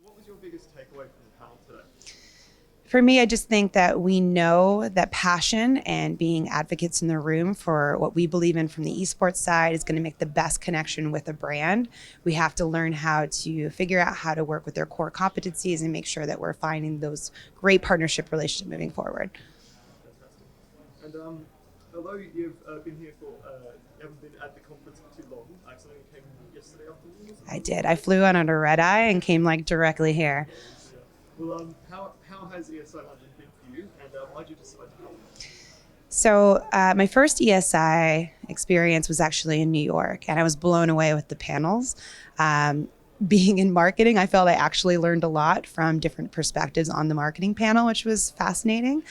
What was your biggest takeaway from the panel today? For me, I just think that we know that passion and being advocates in the room for what we believe in from the esports side is going to make the best connection with a brand. We have to learn how to figure out how to work with their core competencies and make sure that we're finding those great partnership relationships moving forward. And although you've been here for, you haven't been at the conference for too long, I accidentally came yesterday afternoon. I did. I flew on a red eye and came directly here. Yeah. Well, how has ESI London been for you, and why did you decide to come? So my first ESI experience was actually in New York, and I was blown away with the panels. Being in marketing, I felt I actually learned a lot from different perspectives on the marketing panel, which was fascinating.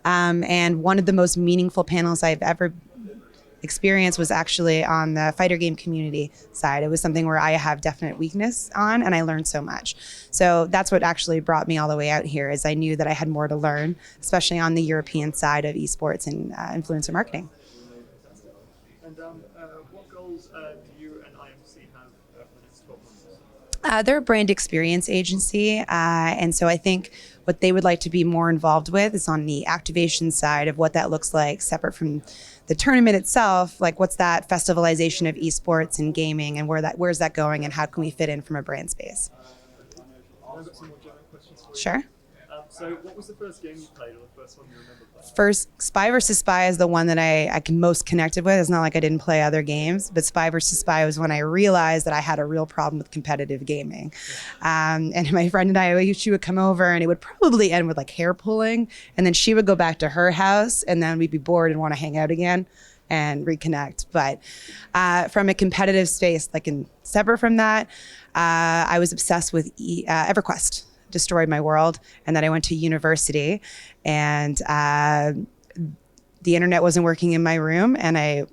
And one of the most meaningful panels I've ever experienced was actually on the fighter game community side. It was something where I have definite weakness on, and I learned so much. So that's what actually brought me all the way out here, is I knew that I had more to learn, especially on the European side of esports and influencer marketing. And what goals do you and IMC have for the next 12 months? They're a brand experience agency, and so I think what they would like to be more involved with is on the activation side of what that looks like, separate from the tournament itself. Like, what's that festivalization of esports and gaming, and where's that going, and how can we fit in from a brand space? I've got some more general questions for you. Sure. So what was the first game you played, or the first one you remember playing? First, Spy versus Spy is the one that I can most connected with. It's not like I didn't play other games, but Spy versus Spy was when I realized that I had a real problem with competitive gaming. And my friend and I, she would come over, and it would probably end with like hair pulling, and then she would go back to her house, and then we'd be bored and want to hang out again and reconnect. But from a competitive space, separate from that, I was obsessed with EverQuest. Destroyed my world. And then I went to university, and the internet wasn't working in my room, and I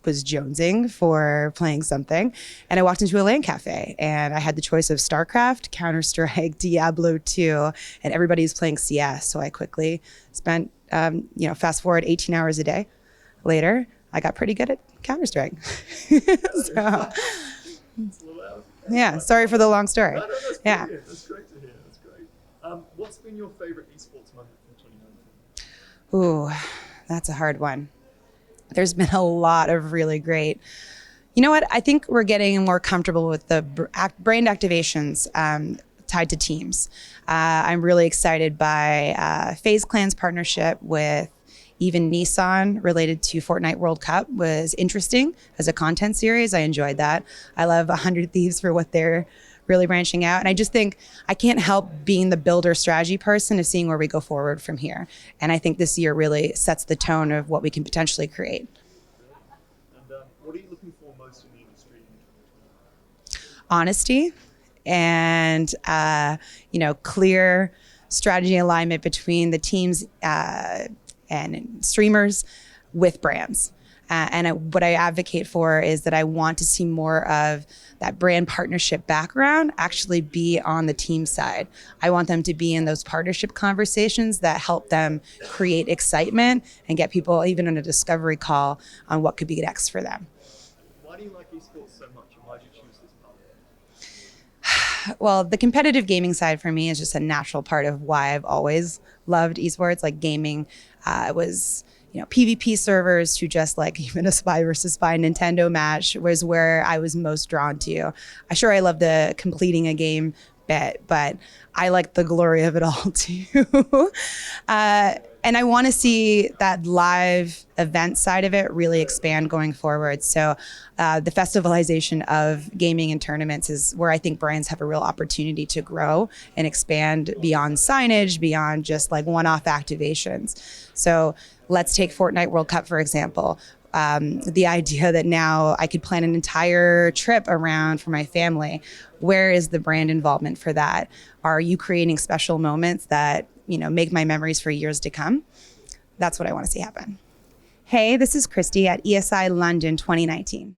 was jonesing for playing something, and I walked into a LAN cafe, and I had the choice of StarCraft, Counter-Strike, Diablo 2, and everybody was playing CS. So I quickly spent, fast forward 18 hours a day later, I got pretty good at Counter-Strike. So, yeah, sorry for the long story. No, that's Yeah. brilliant. That's great to hear. That's great. What's been your favorite esports moment from 2019? Ooh, that's a hard one. There's been a lot of really great. You know what? I think we're getting more comfortable with the brand activations tied to teams. I'm really excited by FaZe Clan's partnership with even Nissan related to Fortnite World Cup was interesting as a content series. I enjoyed that. I love 100 Thieves for what they're really branching out. And I just think I can't help being the builder strategy person of seeing where we go forward from here. And I think this year really sets the tone of what we can potentially create. And what are you looking for most in the industry in 2020? Honesty and, clear strategy alignment between the teams and streamers with brands. What I advocate for is that I want to see more of that brand partnership background actually be on the team side. I want them to be in those partnership conversations that help them create excitement and get people even on a discovery call on what could be next for them. Why do you like esports so much, and why did you choose this path? Well, the competitive gaming side for me is just a natural part of why I've always loved esports. Like gaming was, PvP servers to just like even a Spy versus Spy Nintendo match was where I was most drawn to. I love the completing a game bit, but I like the glory of it all too. And I want to see that live event side of it really expand going forward. So the festivalization of gaming and tournaments is where I think brands have a real opportunity to grow and expand beyond signage, beyond just like one-off activations. So let's take Fortnite World Cup, for example. The idea that now I could plan an entire trip around for my family. Where is the brand involvement for that? Are you creating special moments that make my memories for years to come? That's what I want to see happen. Hey, this is Christie at ESI London 2019.